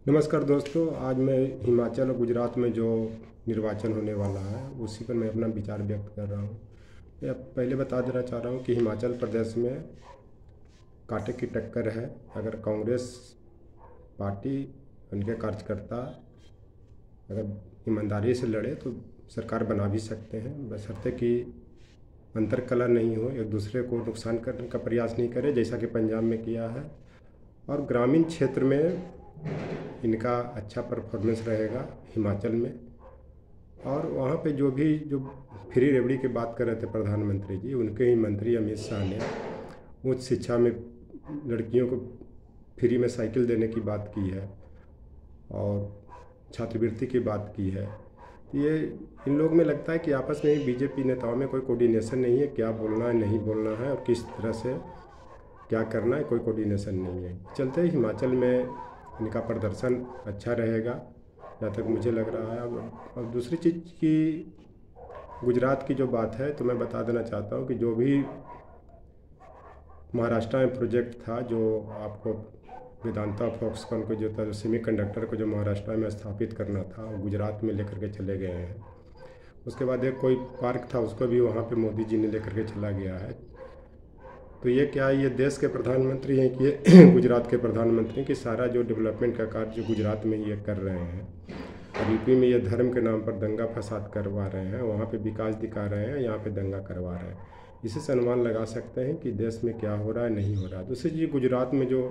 नमस्कार दोस्तों। आज मैं हिमाचल और गुजरात में जो निर्वाचन होने वाला है उसी पर मैं अपना विचार व्यक्त कर रहा हूँ। मैं पहले बता देना चाह रहा हूँ कि हिमाचल प्रदेश में कांटे की टक्कर है। अगर कांग्रेस पार्टी, उनके कार्यकर्ता अगर ईमानदारी से लड़े तो सरकार बना भी सकते हैं, बशर्ते कि अंतर कलह नहीं हो, एक दूसरे को नुकसान करने का प्रयास नहीं करे जैसा कि पंजाब में किया है। और ग्रामीण क्षेत्र में इनका अच्छा परफॉर्मेंस रहेगा हिमाचल में। और वहाँ पे जो फ्री रेवड़ी की बात कर रहे थे प्रधानमंत्री जी, उनके ही मंत्री अमित शाह ने उच्च शिक्षा में लड़कियों को फ्री में साइकिल देने की बात की है और छात्रवृत्ति की बात की है। ये इन लोग में लगता है कि आपस में ही बीजेपी नेताओं में कोई कोऑर्डिनेशन नहीं है, क्या बोलना है नहीं बोलना है और किस तरह से क्या करना है, कोई कोऑर्डिनेशन नहीं है। चलते हिमाचल में इनका प्रदर्शन अच्छा रहेगा जहाँ तक मुझे लग रहा है। और दूसरी चीज़ की गुजरात की जो बात है तो मैं बता देना चाहता हूँ कि जो भी महाराष्ट्र में प्रोजेक्ट था, जो आपको वेदांता फॉक्सकॉन को जो था, जो सेमीकंडक्टर को जो महाराष्ट्र में स्थापित करना था, वो गुजरात में लेकर के चले गए हैं। उसके बाद एक कोई पार्क था, उसको भी वहाँ पे मोदी जी ने लेकर के चला गया है। तो ये क्या है, ये देश के प्रधानमंत्री हैं कि ये गुजरात के प्रधानमंत्री कि सारा जो डेवलपमेंट का कार्य जो गुजरात में ये कर रहे हैं। और यूपी में ये धर्म के नाम पर दंगा फसाद करवा रहे हैं, वहाँ पे विकास दिखा रहे हैं, यहाँ पे दंगा करवा रहे हैं। इसी से अनुमान लगा सकते हैं कि देश में क्या हो रहा है नहीं हो रहा है। दूसरी चीज़, गुजरात में जो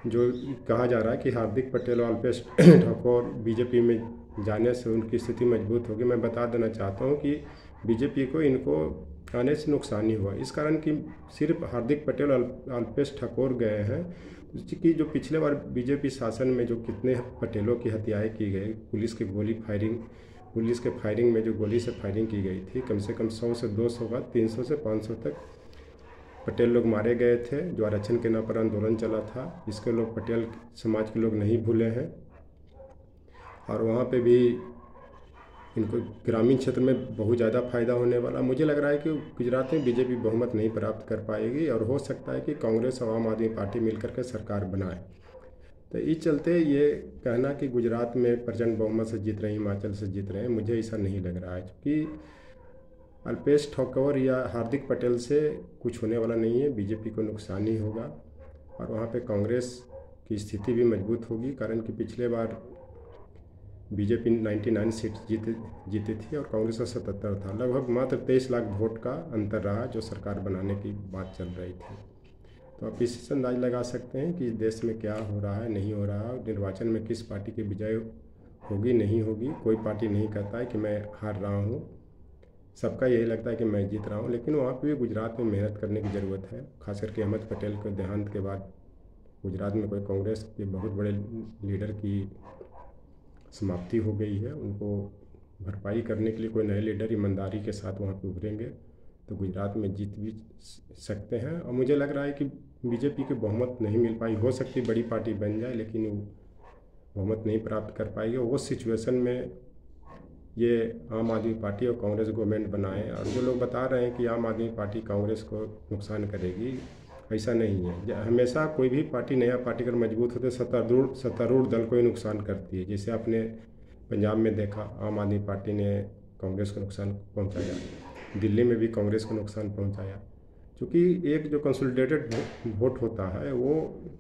जो कहा जा रहा है कि हार्दिक पटेल और अल्पेश ठाकुर बीजेपी में जाने से उनकी स्थिति मजबूत होगी, मैं बता देना चाहता हूँ कि बीजेपी को इनको आने से नुकसान ही हुआ। इस कारण कि सिर्फ हार्दिक पटेल और अल्पेश ठाकुर गए हैं, कि जो पिछले बार बीजेपी शासन में जो कितने पटेलों की हत्याएं की गई, पुलिस के फायरिंग में जो गोली से फायरिंग की गई थी, कम से कम 100 से 200 का 300 से 500 तक पटेल लोग मारे गए थे। जो आरक्षण के नाम पर आंदोलन चला था, इसके लोग पटेल समाज के लोग नहीं भूले हैं। और वहाँ पे भी इनको ग्रामीण क्षेत्र में बहुत ज़्यादा फायदा होने वाला। मुझे लग रहा है कि गुजरात में बीजेपी बहुमत नहीं प्राप्त कर पाएगी और हो सकता है कि कांग्रेस और आम आदमी पार्टी मिलकर के सरकार बनाए। तो इस चलते ये कहना कि गुजरात में प्रचंड बहुमत से जीत रहे हैं, हिमाचल से जीत रहे हैं, मुझे ऐसा नहीं लग रहा है। क्योंकि अल्पेश ठाकुर या हार्दिक पटेल से कुछ होने वाला नहीं है, बीजेपी को नुकसान ही होगा। और वहाँ पे कांग्रेस की स्थिति भी मजबूत होगी, कारण कि पिछले बार बीजेपी 99 सीट जीती थी और कांग्रेस का 77 था। लगभग मात्र 23 लाख वोट का अंतर रहा जो सरकार बनाने की बात चल रही थी। तो आप इसी से अंदाज लगा सकते हैं कि देश में क्या हो रहा है नहीं हो रहा है, निर्वाचन में किस पार्टी की विजय होगी नहीं होगी। कोई पार्टी नहीं कहता है कि मैं हार रहा हूँ, सबका यही लगता है कि मैं जीत रहा हूँ। लेकिन वहाँ पे भी गुजरात में मेहनत करने की ज़रूरत है। खास करके अहमद पटेल के देहांत के बाद गुजरात में कोई कांग्रेस के बहुत बड़े लीडर की समाप्ति हो गई है। उनको भरपाई करने के लिए कोई नए लीडर ईमानदारी के साथ वहाँ पे उभरेंगे तो गुजरात में जीत भी सकते हैं। और मुझे लग रहा है कि बीजेपी की बहुमत नहीं मिल पाई, हो सकती बड़ी पार्टी बन जाए लेकिन वो बहुमत नहीं प्राप्त कर पाएगी। उस सिचुएशन में ये आम आदमी पार्टी और कांग्रेस गवर्नमेंट बनाए। और जो लोग बता रहे हैं कि आम आदमी पार्टी कांग्रेस को नुकसान करेगी, ऐसा नहीं है। हमेशा कोई भी पार्टी, नया पार्टी अगर मजबूत होते सत्तारूढ़ दल को ही नुकसान करती है। जैसे आपने पंजाब में देखा, आम आदमी पार्टी ने कांग्रेस को नुकसान पहुंचाया, दिल्ली में भी कांग्रेस को नुकसान पहुंचाया। क्योंकि एक जो कंसोलिडेटेड वोट होता है, वो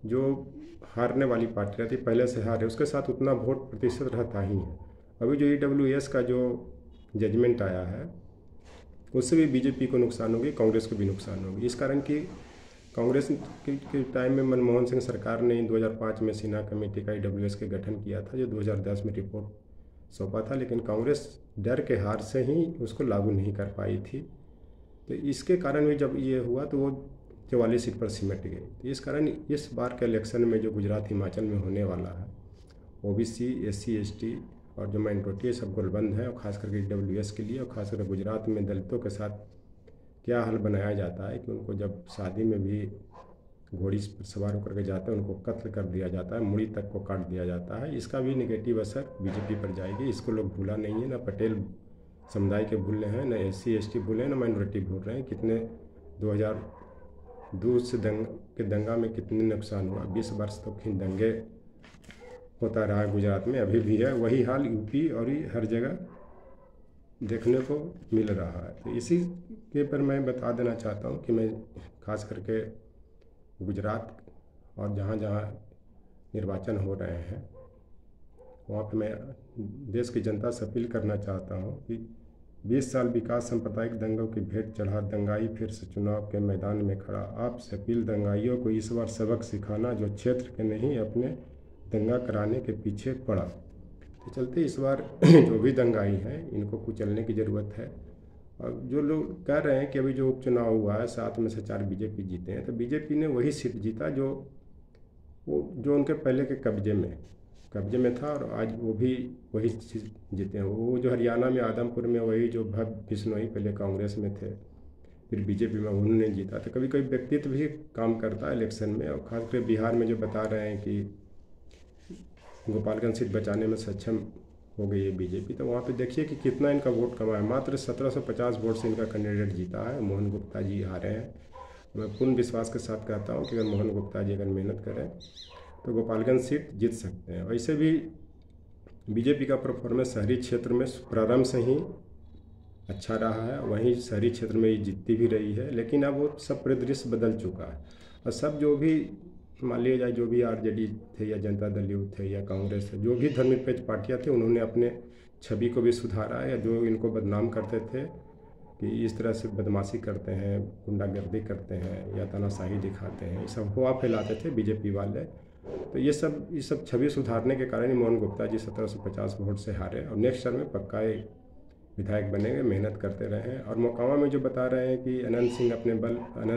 जो हारने वाली पार्टी रहती है, पहले से हारे, उसके साथ उतना वोट प्रतिशत रहता ही है। अभी जो EWS का जो जजमेंट आया है, उससे भी बीजेपी को नुकसान होगी, कांग्रेस को भी नुकसान होगी। इस कारण कि कांग्रेस के टाइम में मनमोहन सिंह सरकार ने 2005 में सिन्हा कमेटी का EWS के गठन किया था, जो 2010 में रिपोर्ट सौंपा था। लेकिन कांग्रेस डर के हार से ही उसको लागू नहीं कर पाई थी। तो इसके कारण भी जब ये हुआ तो वो 44 सीट पर सिमट गई। तो इस कारण इस बार के इलेक्शन में जो गुजरात हिमाचल में होने वाला है, OBC, SC, ST और जो माइनॉरिटी है सब गोलबंद है। और खास करके EWS के लिए, और खासकर गुजरात में दलितों के साथ क्या हल बनाया जाता है कि उनको जब शादी में भी घोड़ी पर सवार होकर के जाते हैं, उनको कत्ल कर दिया जाता है, मुड़ी तक को काट दिया जाता है। इसका भी निगेटिव असर बीजेपी पर जाएगी। इसको लोग भूला नहीं है, ना पटेल समुदाय के भूल रहे हैं, ना SC, ST भूले हैं, ना माइनॉरिटी भूल रहे हैं। कितने 2002 से दंगा में कितने नुकसान हुआ, 20 वर्ष तक दंगे होता रहा है गुजरात में, अभी भी है वही हाल यूपी और हर जगह देखने को मिल रहा है। तो इसी के पर मैं बता देना चाहता हूँ कि मैं खास करके गुजरात और जहाँ जहाँ निर्वाचन हो रहे हैं वहाँ पे मैं देश की जनता से अपील करना चाहता हूँ कि 20 साल विकास सांप्रदायिक दंगों की भेंट चढ़ा दंगाई फिर से चुनाव के मैदान में खड़ा। आपसे अपील दंगाइयों को इस बार सबक सिखाना जो क्षेत्र के नहीं अपने दंगा कराने के पीछे पड़ा। तो चलते इस बार जो भी दंगाई हैं इनको कुचलने की ज़रूरत है। और जो लोग कह रहे हैं कि अभी जो उपचुनाव हुआ है 7 में से 4 बीजेपी जीते हैं, तो बीजेपी ने वही सीट जीता जो उनके पहले के कब्जे में था, और आज वो भी वही चीज़ जीते हैं। वो जो हरियाणा में आदमपुर में वही जो भव्य बिश्नोई पहले कांग्रेस में थे फिर बीजेपी में उन्होंने जीता। तो कभी कभी व्यक्तित्व भी काम करता है इलेक्शन में। और खासकर बिहार में जो बता रहे हैं कि गोपालगंज सीट बचाने में सक्षम हो गई है बीजेपी, तो वहाँ पे देखिए कि कितना इनका वोट कमा है। मात्र 1750 वोट से इनका कैंडिडेट जीता है। मोहन गुप्ता जी हारे हैं। मैं पूर्ण विश्वास के साथ कहता हूँ कि अगर मोहन गुप्ता जी अगर मेहनत करें तो गोपालगंज सीट जीत सकते हैं। वैसे भी बीजेपी का परफॉर्मेंस शहरी क्षेत्र में प्रारंभ से ही अच्छा रहा है, वहीं शहरी क्षेत्र में ये जीतती भी रही है। लेकिन अब वो सब परिदृश्य बदल चुका है और सब जो भी मान लिया जाए जो भी आरजेडी थे या जनता दल यूथ थे या कांग्रेस थे, जो भी धर्मनिरपेक्ष पार्टियाँ थी, उन्होंने अपने छवि को भी सुधारा है। या जो इनको बदनाम करते थे कि इस तरह से बदमाशी करते हैं, गुंडागर्दी करते हैं या तानाशाही दिखाते हैं, ये सब हुआ फैलाते थे बीजेपी वाले। तो ये सब छवि सुधारने के कारण ही मोहन गुप्ता जी 1750 वोट से हारे और नेक्स्ट टर्म में पक्का एक विधायक बनेंगे, मेहनत करते रहे हैं। और मोकामा में जो बता रहे हैं कि अनंत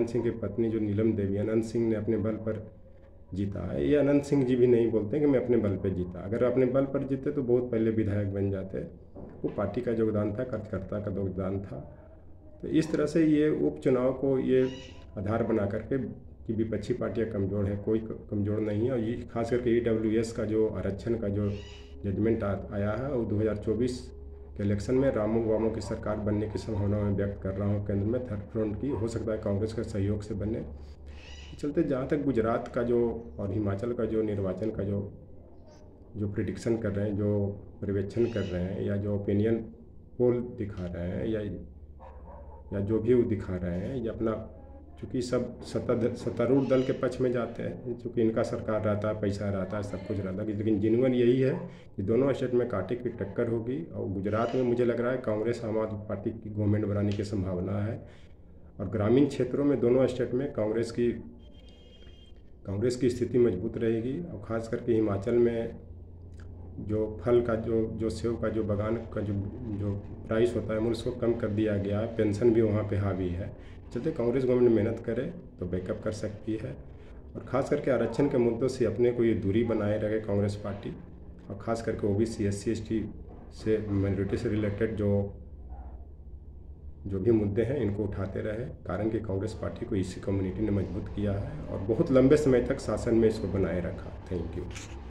सिंह की पत्नी जो नीलम देवी अनंत सिंह ने अपने बल पर जीता है, ये अनंत सिंह जी भी नहीं बोलते कि मैं अपने बल पर जीता। अगर अपने बल पर जीते तो बहुत पहले विधायक बन जाते। वो पार्टी का योगदान था, कार्यकर्ता का योगदान था। तो इस तरह से ये उपचुनाव को ये आधार बना करके कि विपक्षी पार्टियां कमज़ोर हैं, कोई कमज़ोर नहीं है। और ये खास करके ईडब्ल्यूएस का जो आरक्षण का जो जजमेंट आया है वो 2024 के इलेक्शन में रामों वामों की सरकार बनने की संभावना मैं व्यक्त कर रहा हूँ। केंद्र में थर्ड फ्रंट की हो सकता है कांग्रेस के सहयोग से बने। चलते जहाँ तक गुजरात का जो और हिमाचल का जो निर्वाचन का जो प्रिडिक्शन कर रहे हैं, जो पर्यवेक्षण कर रहे हैं या जो ओपिनियन पोल दिखा रहे हैं या जो भी वो दिखा रहे हैं, ये अपना चूँकि सब सत्तारूढ़ दल के पक्ष में जाते हैं, चूँकि इनका सरकार रहता है, पैसा रहता है, सब कुछ रहता है। लेकिन जेन्युइन यही है कि दोनों स्टेट में कांटे की टक्कर होगी। और गुजरात में मुझे लग रहा है कांग्रेस आम आदमी पार्टी की गवर्नमेंट बनाने की संभावना है। और ग्रामीण क्षेत्रों में दोनों स्टेट में कांग्रेस की स्थिति मजबूत रहेगी। और ख़ास करके हिमाचल में जो फल का जो सेव का जो बागान का जो प्राइस होता है उसको कम कर दिया गया है। पेंशन भी वहाँ पे हावी है। चलते कांग्रेस गवर्नमेंट मेहनत करे तो बैकअप कर सकती है। और ख़ास करके आरक्षण के मुद्दों से अपने को ये दूरी बनाए रखे कांग्रेस पार्टी। और ख़ास करके ओबीसी SC ST से माइनॉरिटी से रिलेटेड जो भी मुद्दे हैं इनको उठाते रहे। कारण कि कांग्रेस पार्टी को इसी कम्युनिटी ने मजबूत किया है और बहुत लंबे समय तक शासन में इसको बनाए रखा। Thank you.